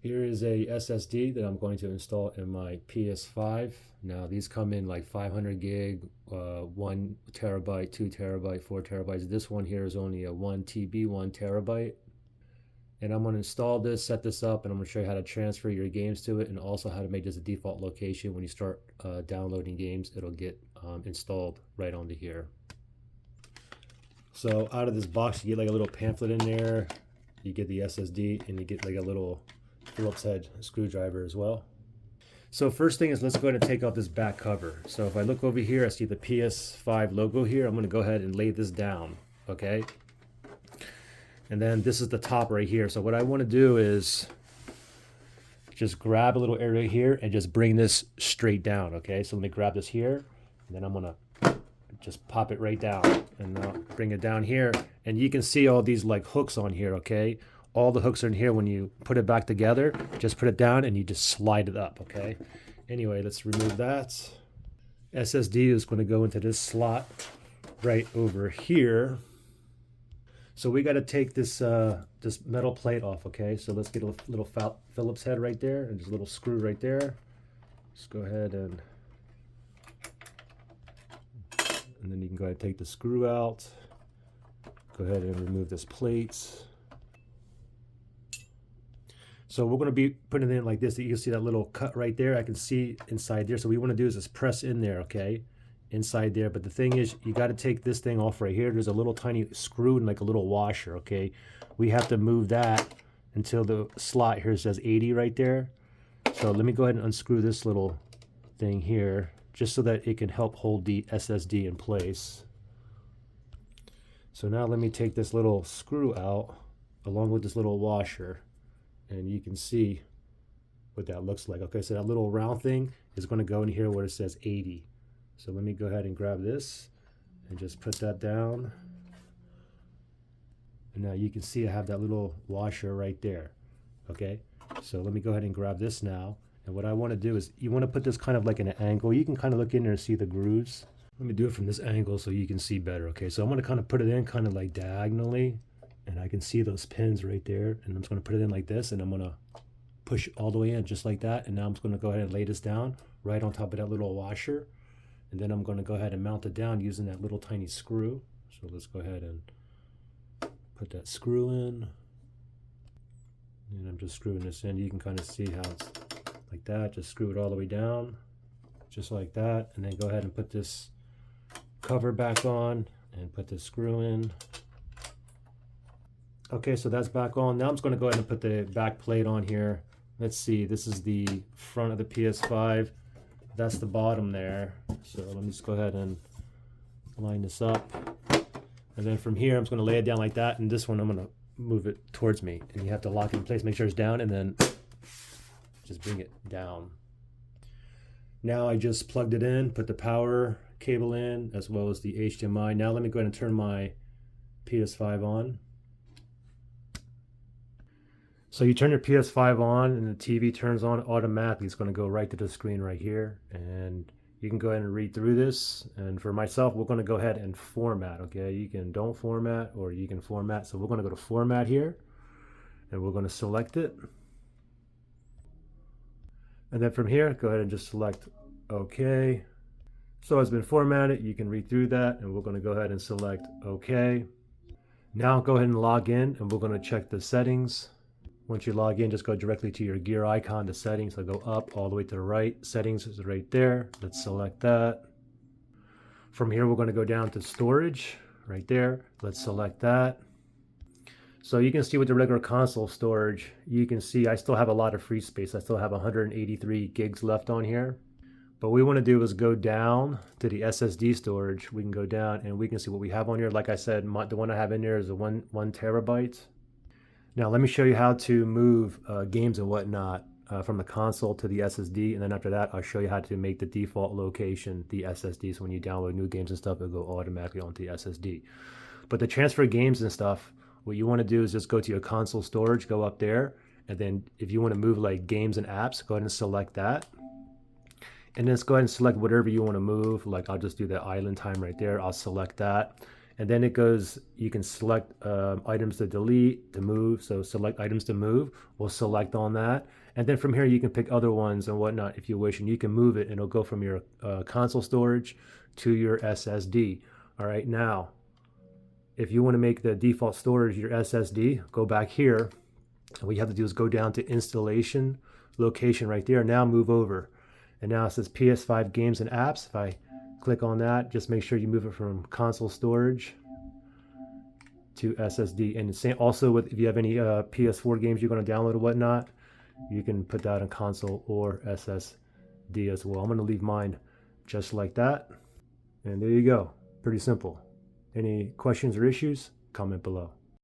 Here is a SSD that I'm going to install in my PS5. Now these come in like 500 gig, 1 terabyte, 2 terabyte, 4 terabytes. This one here is only a 1 TB, 1 terabyte. And I'm going to install this, set this up, and I'm going to show you how to transfer your games to it and also how to make this a default location. When you start downloading games, it'll get installed right onto here. So out of this box, you get like a little pamphlet in there. You get the SSD and you get like a little Phillips head screwdriver as well. So first thing is, let's go ahead and take off this back cover. So if I look over here, I see the PS5 logo here. I'm going to go ahead and lay this down, okay? And then this is the top right here. So what I want to do is just grab a little area here and just bring this straight down, okay? So let me grab this here, and then I'm going to just pop it right down, and I'll bring it down here. And you can see all these like hooks on here, okay? All the hooks are in here. When you put it back together, just put it down and you just slide it up, okay? Anyway, let's remove that. SSD is going to go into this slot right over here. So we got to take this this metal plate off, okay? So let's get a little Phillips head right there and just a little screw right there. Just go ahead and then you can go ahead and take the screw out. Go ahead and remove this plate. So we're going to be putting it in like this. You can see that little cut right there. I can see inside there. So what we want to do is just press in there, okay? Inside there. But the thing is, you got to take this thing off right here. There's a little tiny screw and like a little washer, okay? We have to move that until the slot here says 80 right there. So let me go ahead and unscrew this little thing here just so that it can help hold the SSD in place. So now let me take this little screw out along with this little washer, and you can see what that looks like. Okay, so that little round thing is going to go in here where it says 80. So let me go ahead and grab this and just put that down. And now you can see I have that little washer right there. Okay, so let me go ahead and grab this now. And what I want to do is, you want to put this kind of like in an angle. You can kind of look in there and see the grooves. Let me do it from this angle so you can see better. Okay, so I'm going to kind of put it in kind of like diagonally. And I can see those pins right there. And I'm just going to put it in like this. And I'm going to push all the way in just like that. And now I'm just going to go ahead and lay this down right on top of that little washer. And then I'm going to go ahead and mount it down using that little tiny screw. So let's go ahead and put that screw in. And I'm just screwing this in. You can kind of see how it's like that. Just screw it all the way down, just like that. And then go ahead and put this cover back on and put the screw in. Okay, so that's back on. Now I'm just going to go ahead and put the back plate on here. Let's see, this is the front of the PS5. That's the bottom there. So let me just go ahead and line this up. And then from here, I'm just going to lay it down like that. And this one, I'm going to move it towards me. And you have to lock it in place, make sure it's down, and then just bring it down. Now I just plugged it in, put the power cable in, as well as the HDMI. Now let me go ahead and turn my PS5 on. So you turn your PS5 on and the TV turns on automatically. It's going to go right to the screen right here. And you can go ahead and read through this. And for myself, we're going to go ahead and format, okay? You can don't format or you can format. So we're going to go to format here and we're going to select it. And then from here, go ahead and just select OK. So it's been formatted. You can read through that and we're going to go ahead and select OK. Now go ahead and log in and we're going to check the settings. Once you log in, just go directly to your gear icon, the settings. So go up all the way to the right. Settings is right there. Let's select that. From here, we're going to go down to storage right there. Let's select that. So you can see with the regular console storage, you can see I still have a lot of free space. I still have 183 gigs left on here. But what we want to do is go down to the SSD storage. We can go down and we can see what we have on here. Like I said, the one I have in there is a one terabyte. Now let me show you how to move games and whatnot from the console to the SSD, and then after that I'll show you how to make the default location the SSD, so when you download new games and stuff, it'll go automatically onto the SSD. But to transfer games and stuff, what you want to do is just go to your console storage, go up there, and then if you want to move like games and apps, go ahead and select that. And then just go ahead and select whatever you want to move. Like I'll just do the island time right there. I'll select that. And then it goes, you can select items to delete, to move. So select items to move, we'll select on that. And then from here, you can pick other ones and whatnot if you wish, and you can move it and it'll go from your console storage to your SSD. All right, now, if you want to make the default storage your SSD, go back here. And what you have to do is go down to installation, location right there. Now move over. And now it says PS5 games and apps. If I click on that, just make sure you move it from console storage to SSD. And same also with, if you have any PS4 games you're going to download or whatnot, you can put that in console or SSD as well. I'm going to leave mine just like that. And there you go. Pretty simple. Any questions or issues? Comment below.